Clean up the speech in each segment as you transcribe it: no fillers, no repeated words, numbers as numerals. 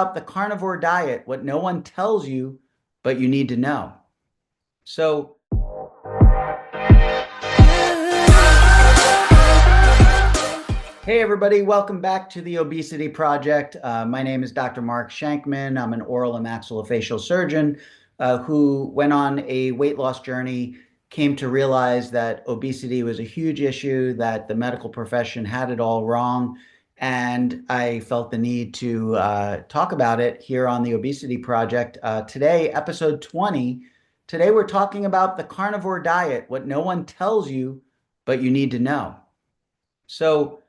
About the carnivore diet, what no one tells you, but you need to know. So, hey everybody, welcome back to the Obesity Project. My name is Dr. Mark Shankman. I'm an oral and maxillofacial surgeon who went on a weight loss journey, came to realize that obesity was a huge issue, that the medical profession had it all wrong, and I felt the need to talk about it here on the Obesity Project. Today, episode 20. Today, we're talking about the carnivore diet, what no one tells you, but you need to know. So,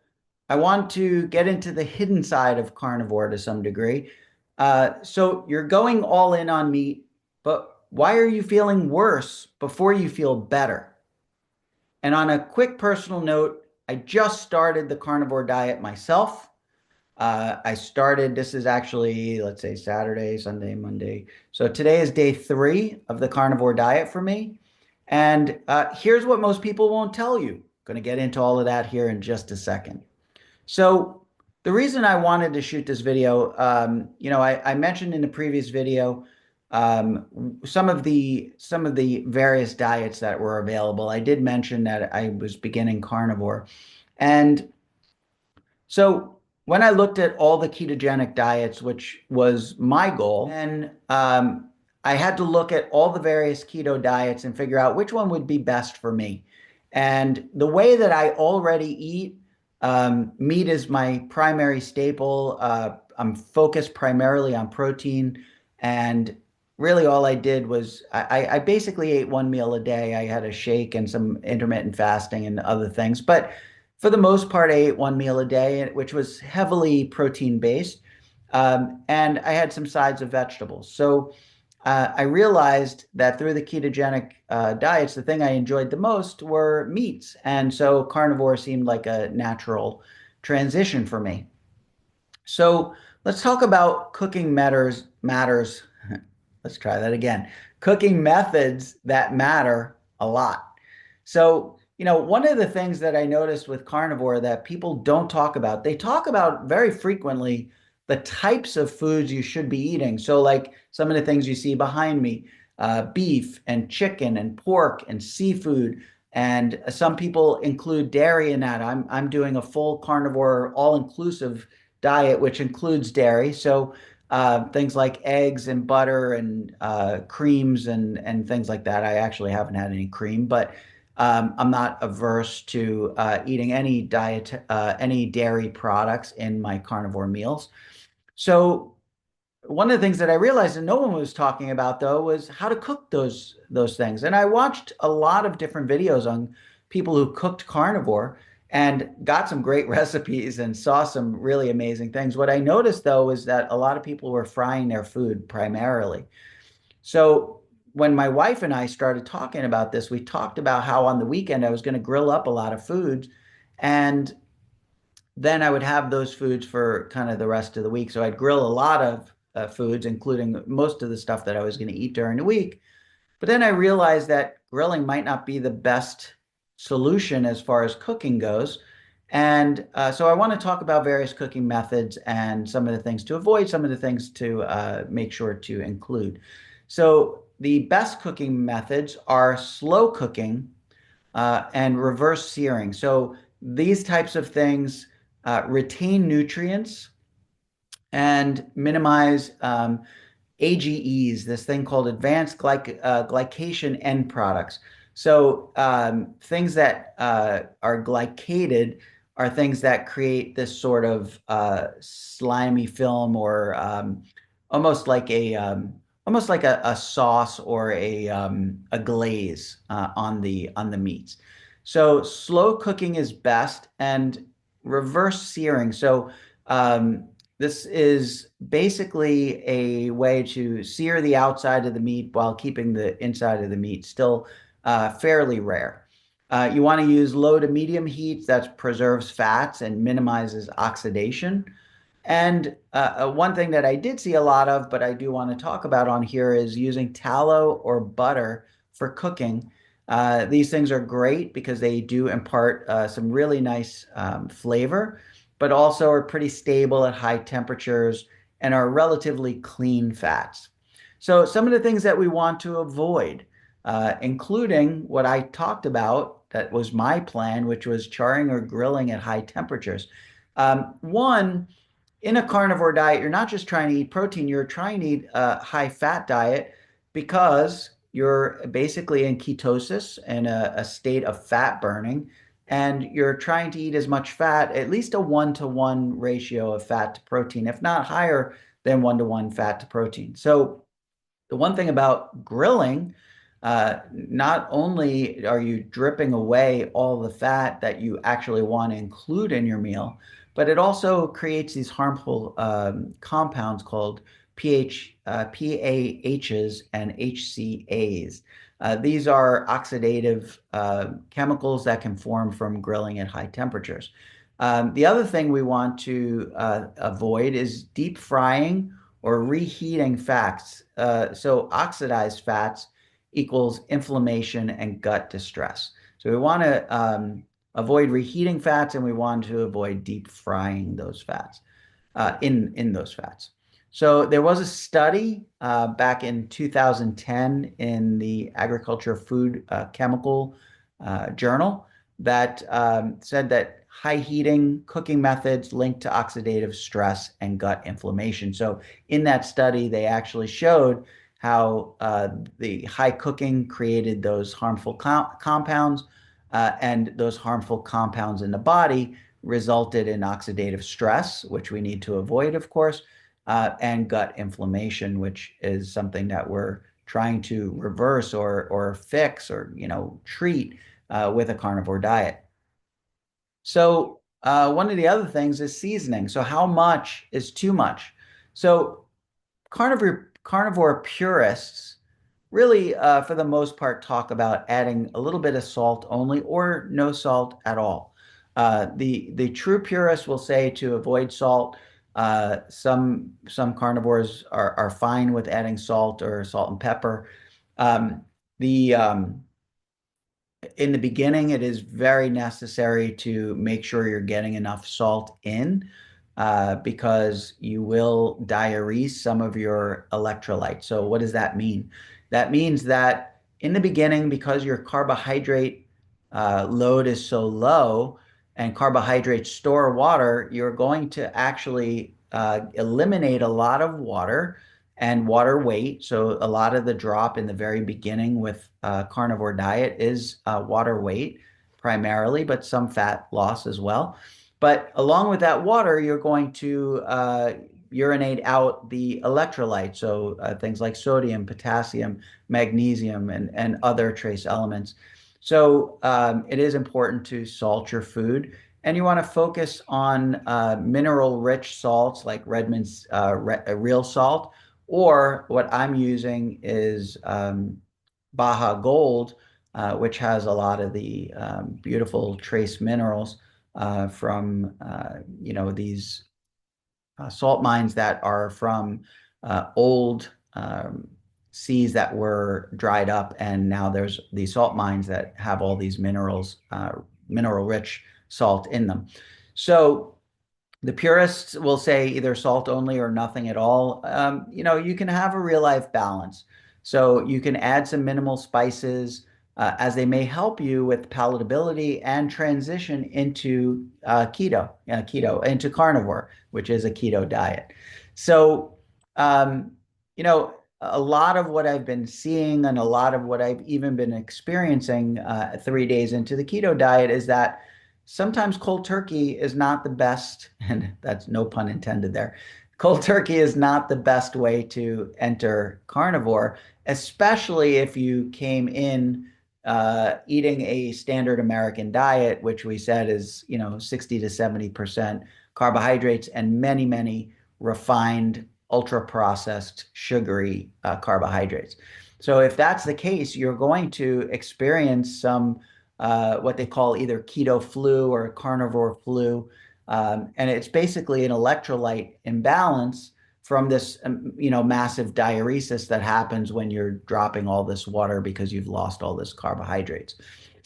I want to get into the hidden side of carnivore to some degree. So you're going all in on meat, but why are you feeling worse before you feel better? And on a quick personal note, I just started the carnivore diet myself. This is actually, let's say Saturday, Sunday, Monday. So today is day 3 of the carnivore diet for me. And here's what most people won't tell you. Going to get into all of that here in just a second. So the reason I wanted to shoot this video, I mentioned in the previous video some of the various diets that were available. I did mention that I was beginning carnivore, and so when I looked at all the ketogenic diets, which was my goal, and I had to look at all the various keto diets and figure out which one would be best for me. And the way that I already eat, meat is my primary staple. I'm focused primarily on protein, and really all I did was I basically ate one meal a day. I had a shake and some intermittent fasting and other things, but for the most part, I ate one meal a day, which was heavily protein based, and I had some sides of vegetables. So I realized that through the ketogenic diets, the thing I enjoyed the most were meats. And so carnivore seemed like a natural transition for me. So let's talk about cooking matters. Let's try that again. Cooking methods that matter a lot. So, one of the things that I noticed with carnivore that people don't talk about, they talk about very frequently the types of foods you should be eating. So like some of the things you see behind me, beef and chicken and pork and seafood. And some people include dairy in that. I'm doing a full carnivore, all-inclusive diet, which includes dairy. So things like eggs and butter and creams and things like that. I actually haven't had any cream, but I'm not averse to eating any dairy products in my carnivore meals. So one of the things that I realized and no one was talking about though was how to cook those things. And I watched a lot of different videos on people who cooked carnivore and got some great recipes and saw some really amazing things. What I noticed though is that a lot of people were frying their food primarily. So when my wife and I started talking about this, we talked about how on the weekend I was going to grill up a lot of foods, and then I would have those foods for kind of the rest of the week. So I'd grill a lot of foods, including most of the stuff that I was going to eat during the week. But then I realized that grilling might not be the best solution as far as cooking goes. And so I want to talk about various cooking methods and some of the things to avoid, some of the things to make sure to include. So the best cooking methods are slow cooking and reverse searing. So these types of things retain nutrients and minimize AGEs, this thing called advanced glycation end products. So things that are glycated are things that create this sort of slimy film, or almost like a sauce or a glaze on the meats. So slow cooking is best, and reverse searing. So this is basically a way to sear the outside of the meat while keeping the inside of the meat still fairly rare. You want to use low to medium heat that preserves fats and minimizes oxidation. And one thing that I did see a lot of, but I do want to talk about on here, is using tallow or butter for cooking. These things are great because they do impart some really nice flavor, but also are pretty stable at high temperatures and are relatively clean fats. So some of the things that we want to avoid, including what I talked about, that was my plan, which was charring or grilling at high temperatures. One, in a carnivore diet, you're not just trying to eat protein, you're trying to eat a high fat diet because you're basically in ketosis and a state of fat burning. And you're trying to eat as much fat, at least a 1-to-1 ratio of fat to protein, if not higher than 1-to-1 fat to protein. So the one thing about grilling, not only are you dripping away all the fat that you actually want to include in your meal, but it also creates these harmful compounds called PAHs and HCAs. These are oxidative chemicals that can form from grilling at high temperatures. The other thing we want to avoid is deep frying or reheating fats. So oxidized fats equals inflammation and gut distress. So we want to avoid reheating fats, and we want to avoid deep frying those fats in those fats. So there was a study back in 2010 in the Agriculture Food Chemical Journal that said that high heating cooking methods linked to oxidative stress and gut inflammation. So in that study, they actually showed how the high cooking created those harmful compounds, and those harmful compounds in the body resulted in oxidative stress, which we need to avoid, of course, and gut inflammation, which is something that we're trying to reverse or fix or treat with a carnivore diet. So one of the other things is seasoning. So how much is too much? So carnivore purists really, for the most part, talk about adding a little bit of salt only or no salt at all. The true purists will say to avoid salt. Some carnivores are fine with adding salt or salt and pepper. The In the beginning, it is very necessary to make sure you're getting enough salt in, because you will diurese some of your electrolytes. So what does that mean? That means that in the beginning, because your carbohydrate load is so low and carbohydrates store water, you're going to actually eliminate a lot of water and water weight. So a lot of the drop in the very beginning with carnivore diet is water weight primarily, but some fat loss as well. But along with that water, you're going to urinate out the electrolytes, so things like sodium, potassium, magnesium, and other trace elements. So it is important to salt your food, and you want to focus on mineral-rich salts like Redmond's real salt, or what I'm using is Baja Gold, which has a lot of the beautiful trace minerals from these salt mines that are from old seas that were dried up, and now there's these salt mines that have all these minerals, mineral-rich salt in them. So the purists will say either salt only or nothing at all. You can have a real life balance. So you can add some minimal spices as they may help you with palatability and transition into into carnivore, which is a keto diet. So, um, a lot of what I've been seeing and a lot of what I've even been experiencing 3 days into the keto diet is that sometimes cold turkey is not the best, and that's no pun intended there. Cold turkey is not the best way to enter carnivore, especially if you came in eating a standard American diet, which we said is, 60 to 70% carbohydrates and many, many refined, ultra processed, sugary carbohydrates. So if that's the case, you're going to experience some what they call either keto flu or carnivore flu. And it's basically an electrolyte imbalance from this, massive diuresis that happens when you're dropping all this water because you've lost all this carbohydrates.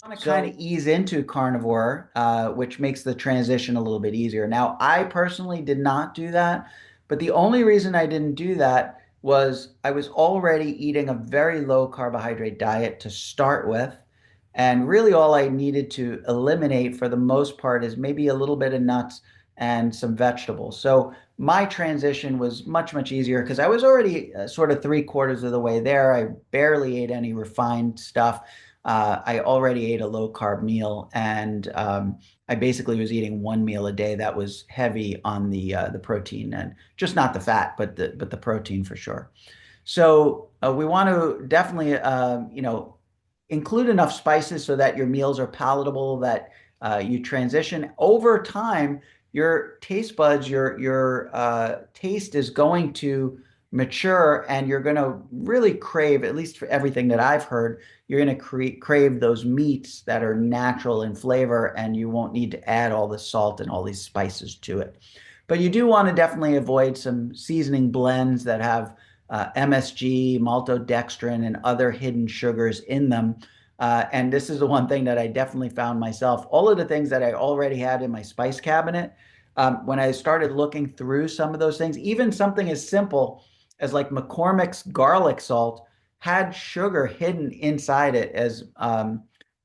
I want to kind of ease into carnivore, which makes the transition a little bit easier. Now, I personally did not do that, But the only reason I didn't do that was I was already eating a very low carbohydrate diet to start with. And really, all I needed to eliminate for the most part is maybe a little bit of nuts and some vegetables. So my transition was much, much easier because I was already sort of three-quarters of the way there. I barely ate any refined stuff. I already ate a low carb meal, and I basically was eating one meal a day that was heavy on the protein and just not the fat, but the protein for sure. So we want to definitely include enough spices so that your meals are palatable, that you transition over time. Your taste buds, your taste is going to mature, and you're going to really crave, at least for everything that I've heard, you're going to crave those meats that are natural in flavor, and you won't need to add all the salt and all these spices to it. But you do want to definitely avoid some seasoning blends that have MSG, maltodextrin, and other hidden sugars in them. And this is the one thing that I definitely found myself. All of the things that I already had in my spice cabinet, when I started looking through some of those things, even something as simple as like McCormick's garlic salt had sugar hidden inside it as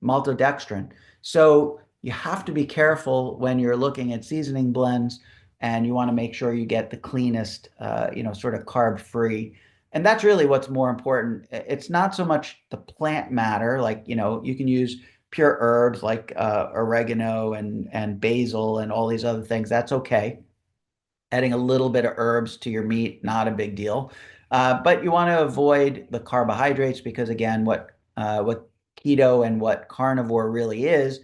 maltodextrin. So you have to be careful when you're looking at seasoning blends, and you want to make sure you get the cleanest, sort of carb-free. And that's really what's more important. It's not so much the plant matter, like, you can use pure herbs like oregano and basil and all these other things. That's okay. Adding a little bit of herbs to your meat, not a big deal. But you want to avoid the carbohydrates because, again, what keto and what carnivore really is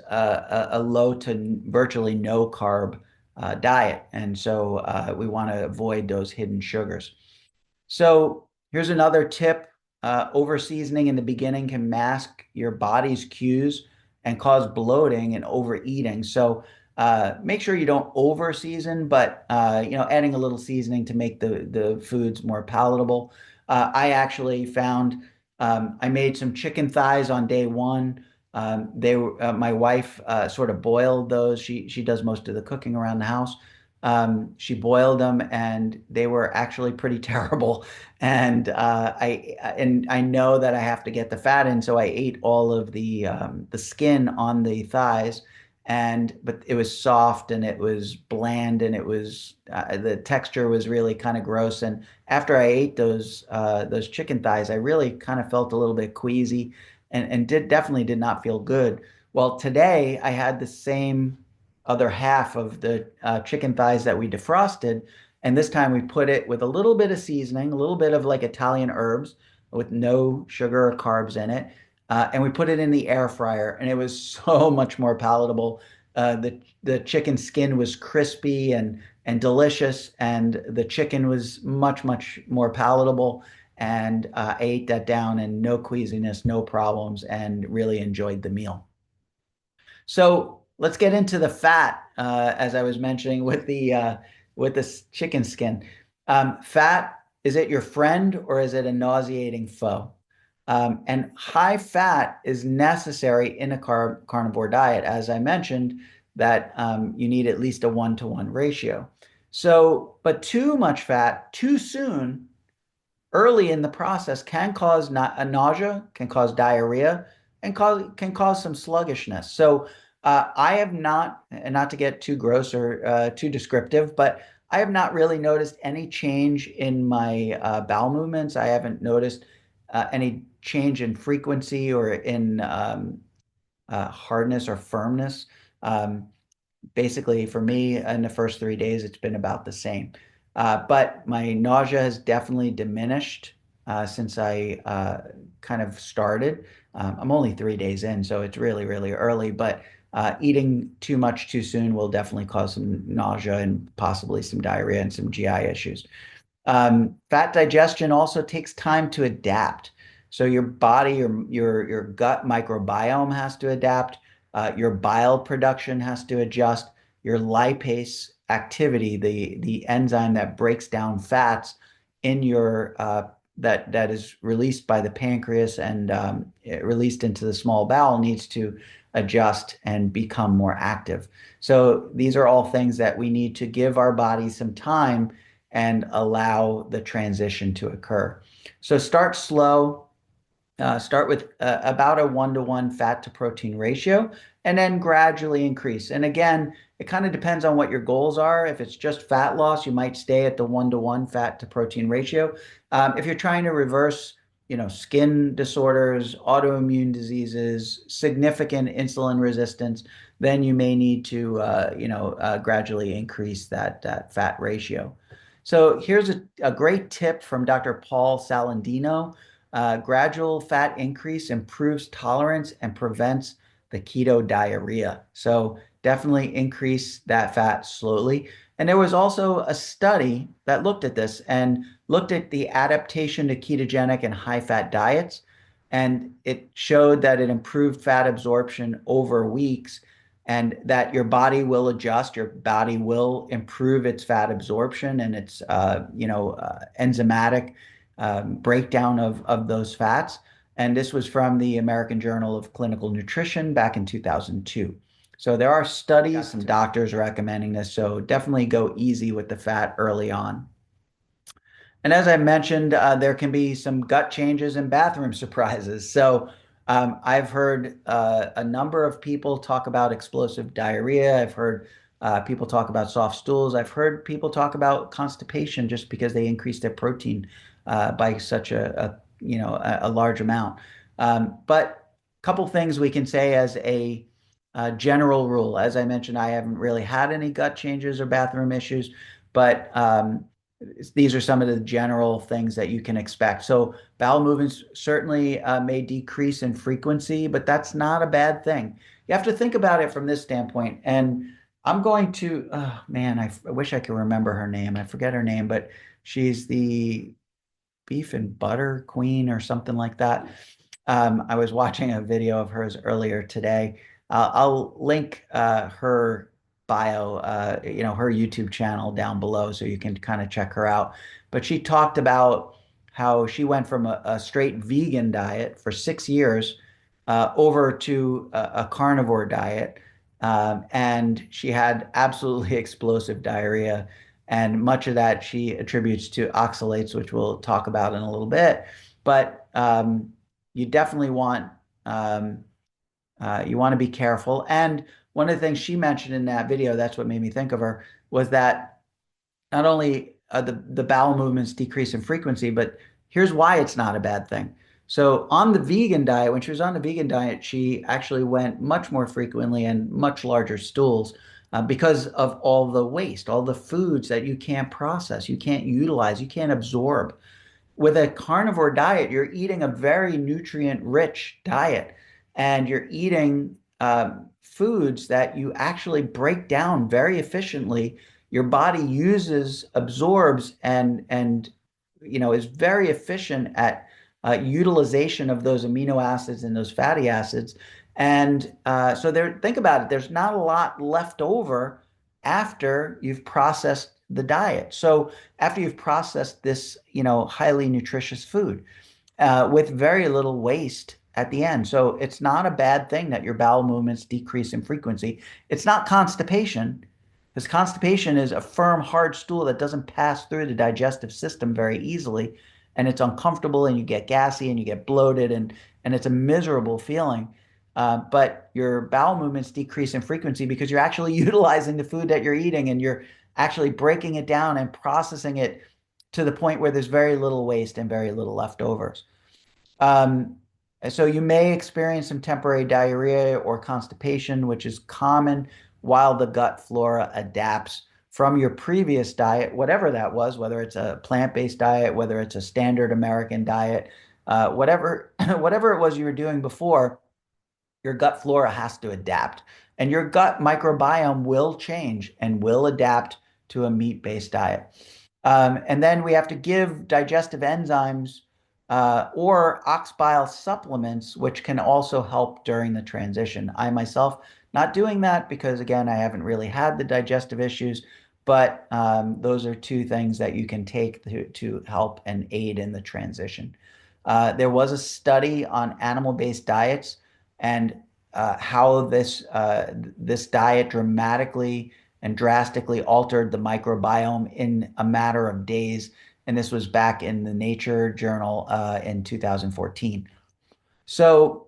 a low to virtually no carb diet. And so we want to avoid those hidden sugars. So here's another tip. Over seasoning in the beginning can mask your body's cues and cause bloating and overeating. So make sure you don't over season, but adding a little seasoning to make the foods more palatable. I actually found I made some chicken thighs on day one. My wife sort of boiled those. She does most of the cooking around the house. She boiled them, and they were actually pretty terrible. And I know that I have to get the fat in, so I ate all of the skin on the thighs, but it was soft and it was bland, and it was the texture was really kind of gross. And after I ate those chicken thighs, I really kind of felt a little bit queasy, and definitely did not feel good. Well, today I had the same other half of the chicken thighs that we defrosted. And this time we put it with a little bit of seasoning, a little bit of like Italian herbs with no sugar or carbs in it. And we put it in the air fryer, and it was so much more palatable. The chicken skin was crispy and delicious, and the chicken was much, much more palatable. And I ate that down, and no queasiness, no problems, and really enjoyed the meal. So let's get into the fat, as I was mentioning with the chicken skin. Fat, is it your friend or is it a nauseating foe? And high fat is necessary in a carnivore diet, as I mentioned, that you need at least a 1-to-1 ratio. So, but too much fat too soon early in the process can cause a nausea, can cause diarrhea, and can cause some sluggishness. So I have not, and not to get too gross or too descriptive, but I have not really noticed any change in my bowel movements. I haven't noticed any change in frequency or in hardness or firmness. Um, Basically, for me, in the first 3 days, it's been about the same. But my nausea has definitely diminished since I kind of started. I'm only 3 days in, so it's really, really early. But eating too much too soon will definitely cause some nausea and possibly some diarrhea and some GI issues. Fat digestion also takes time to adapt. So your body, your gut microbiome has to adapt. Your bile production has to adjust. Your lipase activity, the enzyme that breaks down fats in your that is released by the pancreas and released into the small bowel, needs to adjust and become more active. So these are all things that we need to give our body some time and allow the transition to occur. So start slow. Start with about a 1-to-1 fat to protein ratio and then gradually increase. And again, it kind of depends on what your goals are. If it's just fat loss, you might stay at the 1-to-1 fat to protein ratio. If you're trying to reverse, skin disorders, autoimmune diseases, significant insulin resistance, then you may need to, gradually increase that fat ratio. So here's a great tip from Dr. Paul Salandino. Gradual fat increase improves tolerance and prevents the keto diarrhea. So definitely increase that fat slowly. And there was also a study that looked at this and looked at the adaptation to ketogenic and high fat diets. And it showed that it improved fat absorption over weeks and that your body will adjust, your body will improve its fat absorption and its, enzymatic breakdown of those fats. And this was from the American Journal of Clinical Nutrition back in 2002. So there are studies, some doctors recommending this. So definitely go easy with the fat early on. And as I mentioned, there can be some gut changes and bathroom surprises. So I've heard a number of people talk about explosive diarrhea. I've heard people talk about soft stools. I've heard people talk about constipation just because they increase their protein by such a large amount. But a couple things we can say as a general rule. As I mentioned, I haven't really had any gut changes or bathroom issues, but these are some of the general things that you can expect. So bowel movements certainly may decrease in frequency, but that's not a bad thing. You have to think about it from this standpoint. And I'm going to, oh man, I wish I could remember her name. I forget her name, but she's the beef and butter queen or something like that. I was watching a video of hers earlier today. I'll link her bio, her YouTube channel down below so you can kind of check her out. But she talked about how she went from a straight vegan diet for 6 years over to a carnivore diet. And she had absolutely explosive diarrhea. And much of that she attributes to oxalates, which we'll talk about in a little bit. But you definitely want to be careful. And one of the things she mentioned in that video, that's what made me think of her, was that not only the bowel movements decrease in frequency, but here's why it's not a bad thing. So on the vegan diet, when she was on the vegan diet, she actually went much more frequently and much larger stools because of all the waste, all the foods that you can't process, you can't utilize, you can't absorb. With a carnivore diet, you're eating a very nutrient-rich diet, and you're eating foods that you actually break down very efficiently. Your body uses, absorbs, and is very efficient at utilization of those amino acids and those fatty acids. And so think about it. There's not a lot left over after you've processed the diet. So after you've processed this, highly nutritious food with very little waste at the end. So it's not a bad thing that your bowel movements decrease in frequency. It's not constipation, because constipation is a firm, hard stool that doesn't pass through the digestive system very easily, and it's uncomfortable, and you get gassy, and you get bloated, and it's a miserable feeling. But your bowel movements decrease in frequency because you're actually utilizing the food that you're eating, and you're actually breaking it down and processing it to the point where there's very little waste and very little leftovers. Um, so you may experience some temporary diarrhea or constipation, which is common while the gut flora adapts from your previous diet, whatever that was, whether it's a plant-based diet, whether it's a standard American diet, whatever whatever it was you were doing before, your gut flora has to adapt. And your gut microbiome will change and will adapt to a meat-based diet. And then we have to give digestive enzymes or ox bile supplements, which can also help during the transition. I myself not doing that because, again, I haven't really had the digestive issues, but those are two things that you can take to help and aid in the transition. There was a study on animal-based diets, and how this diet dramatically and drastically altered the microbiome in a matter of days. And this was back in the Nature journal in 2014. So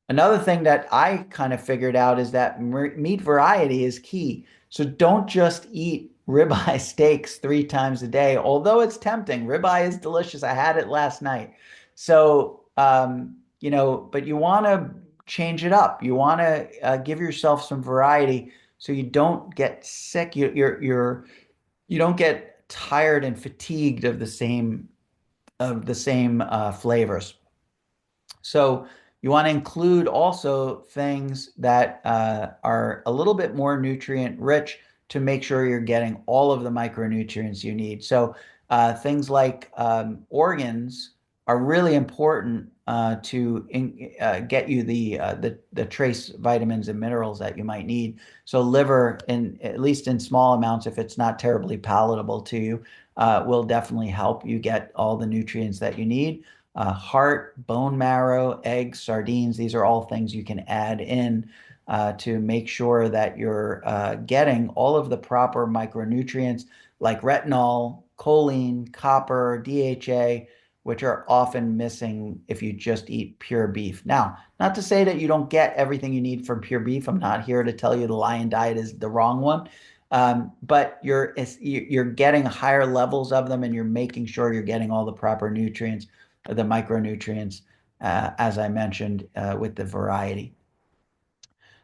another thing that I kind of figured out is that meat variety is key. So don't just eat ribeye steaks 3 times a day, although it's tempting. Ribeye is delicious. I had it last night. So, but you want to change it up. You want to give yourself some variety so you don't get sick. You don't get tired and fatigued of the same flavors. So you want to include also things that are a little bit more nutrient rich to make sure you're getting all of the micronutrients you need. So things like organs are really important get you the trace vitamins and minerals that you might need. So liver, in at least in small amounts, if it's not terribly palatable to you, will definitely help you get all the nutrients that you need. Heart, bone marrow, eggs, sardines, these are all things you can add in to make sure that you're getting all of the proper micronutrients like retinol, choline, copper, DHA, which are often missing if you just eat pure beef. Now, not to say that you don't get everything you need from pure beef. I'm not here to tell you the lion diet is the wrong one. But you're getting higher levels of them and you're making sure you're getting all the proper nutrients, the micronutrients, as I mentioned, with the variety.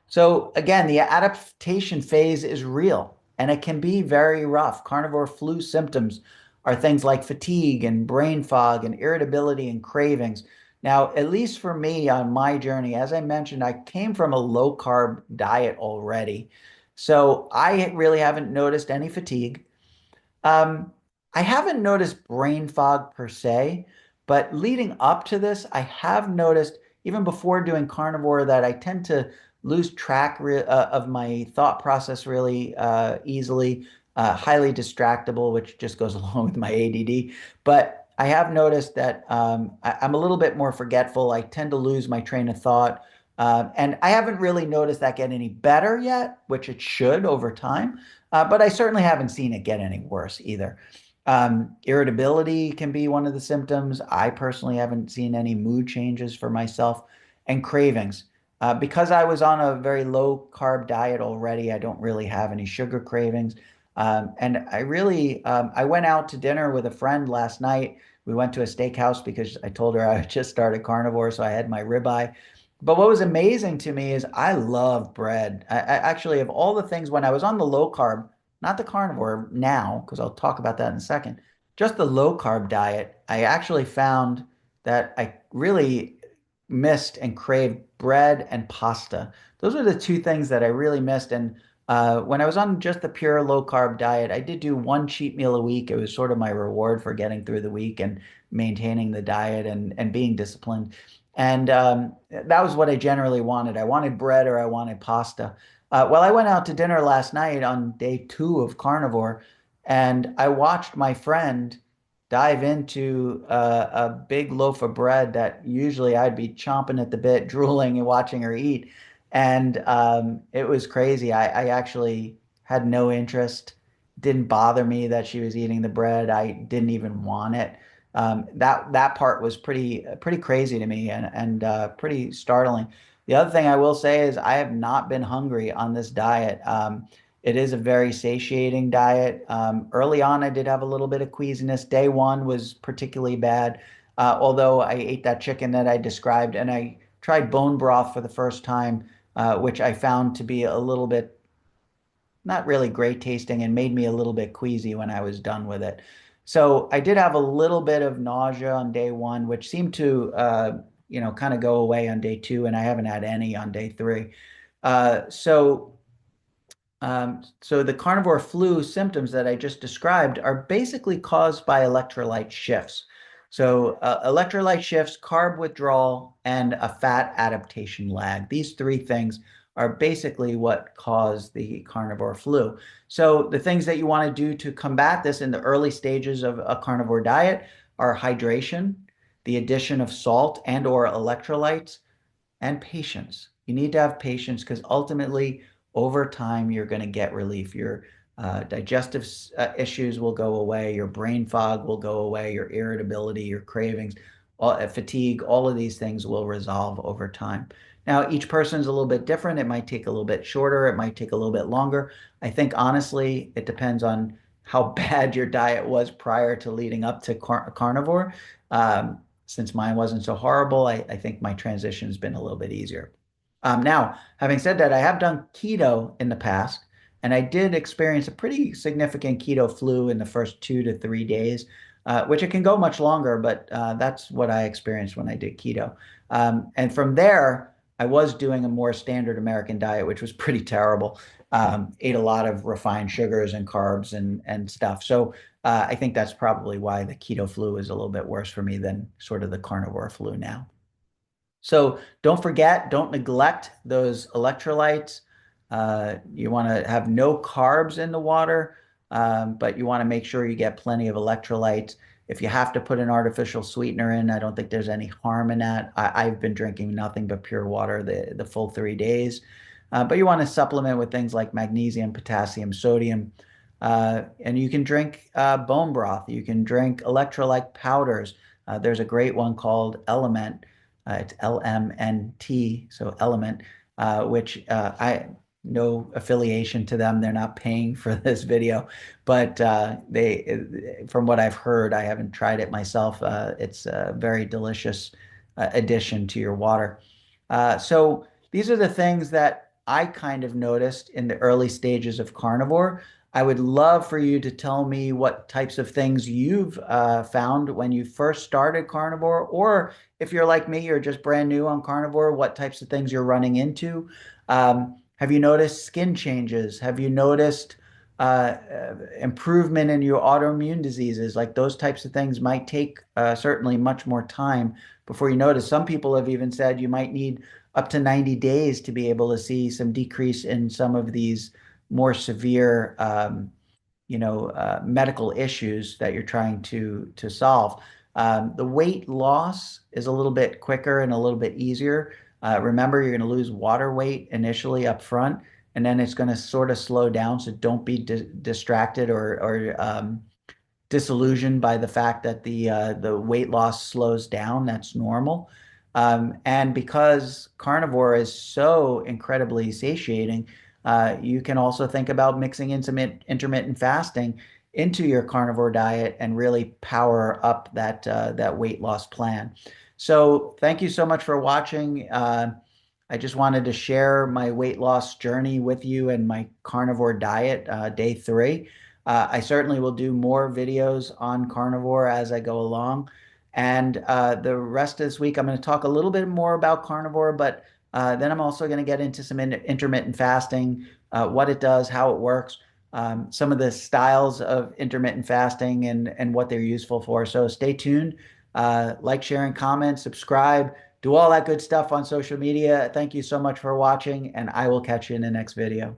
So again, the adaptation phase is real and it can be very rough. Carnivore flu symptoms are things like fatigue and brain fog and irritability and cravings. Now, at least for me on my journey, as I mentioned, I came from a low carb diet already. So I really haven't noticed any fatigue. Um, I haven't noticed brain fog per se, but leading up to this, I have noticed even before doing carnivore that I tend to lose track of my thought process really easily, highly distractible, which just goes along with my ADD. But I have noticed that I'm a little bit more forgetful. I tend to lose my train of thought. And I haven't really noticed that get any better yet, which it should over time. But I certainly haven't seen it get any worse either. Irritability can be one of the symptoms. I personally haven't seen any mood changes for myself, and cravings. Because I was on a very low carb diet already, I don't really have any sugar cravings. And I went out to dinner with a friend last night. We went to a steakhouse because I told her I had just started carnivore, so I had my ribeye. But what was amazing to me is I love bread. I actually, of all the things, when I was on the low carb, not the carnivore now, because I'll talk about that in a second, just the low carb diet, I actually found that I really missed and craved bread and pasta. Those were the two things that I really missed. And when I was on just the pure low carb diet, I did do one cheat meal a week. It was sort of my reward for getting through the week and maintaining the diet and being disciplined. And that was what I generally wanted. I wanted bread or I wanted pasta. Well, I went out to dinner last night on day 2 of carnivore, and I watched my friend dive into a big loaf of bread that usually I'd be chomping at the bit, drooling and watching her eat. And it was crazy. I actually had no interest. Didn't bother me that she was eating the bread. I didn't even want it. That part was pretty crazy to me and pretty startling. The other thing I will say is I have not been hungry on this diet. It is a very satiating diet. Early on, I did have a little bit of queasiness. Day 1 was particularly bad, although I ate that chicken that I described, and I tried bone broth for the first time, which I found to be a little bit not really great tasting and made me a little bit queasy when I was done with it. So I did have a little bit of nausea on day 1, which seemed to, kind of go away on day 2, and I haven't had any on day 3. Uh, so so the carnivore flu symptoms that I just described are basically caused by electrolyte shifts. So electrolyte shifts, carb withdrawal, and a fat adaptation lag. These 3 things are basically what cause the carnivore flu. So the things that you want to do to combat this in the early stages of a carnivore diet are hydration, the addition of salt and or electrolytes, and patience. You need to have patience because ultimately, over time, you're going to get relief. Your digestive issues will go away, your brain fog will go away, your irritability, your cravings, fatigue, all of these things will resolve over time. Now, each person is a little bit different. It might take a little bit shorter, it might take a little bit longer. I think honestly, it depends on how bad your diet was prior to leading up to carnivore. Since mine wasn't so horrible, I think my transition has been a little bit easier. Now, having said that, I have done keto in the past, and I did experience a pretty significant keto flu in the first 2 to 3 days, which it can go much longer, but that's what I experienced when I did keto. And from there, I was doing a more standard American diet, which was pretty terrible. Ate a lot of refined sugars and carbs and stuff. So I think that's probably why the keto flu is a little bit worse for me than sort of the carnivore flu now. So don't forget, don't neglect those electrolytes. You want to have no carbs in the water, but you want to make sure you get plenty of electrolytes. If you have to put an artificial sweetener in, I don't think there's any harm in that. I've been drinking nothing but pure water the full 3 days. But you want to supplement with things like magnesium, potassium, sodium. And you can drink bone broth. You can drink electrolyte powders. There's a great one called Element. It's LMNT, so Element, which I no affiliation to them. They're not paying for this video, but from what I've heard, I haven't tried it myself. It's a very delicious addition to your water. So these are the things that I kind of noticed in the early stages of carnivore. I would love for you to tell me what types of things you've found when you first started carnivore, or if you're like me, you're just brand new on carnivore, what types of things you're running into. Have you noticed skin changes? Have you noticed improvement in your autoimmune diseases? Like those types of things might take certainly much more time before you notice. Some people have even said you might need up to 90 days to be able to see some decrease in some of these more severe medical issues that you're trying to solve. The weight loss is a little bit quicker and a little bit easier. Remember, you're going to lose water weight initially up front, and then it's going to sort of slow down. So don't be distracted or disillusioned by the fact that the weight loss slows down. That's normal. And because carnivore is so incredibly satiating, you can also think about mixing in some intermittent fasting into your carnivore diet and really power up that weight loss plan. So thank you so much for watching. I just wanted to share my weight loss journey with you and my carnivore diet, day 3. I certainly will do more videos on carnivore as I go along. And the rest of this week, I'm going to talk a little bit more about carnivore, but then I'm also going to get into some intermittent fasting, what it does, how it works, some of the styles of intermittent fasting and what they're useful for. So stay tuned. Like, share, and comment, subscribe, do all that good stuff on social media. Thank you so much for watching, and I will catch you in the next video.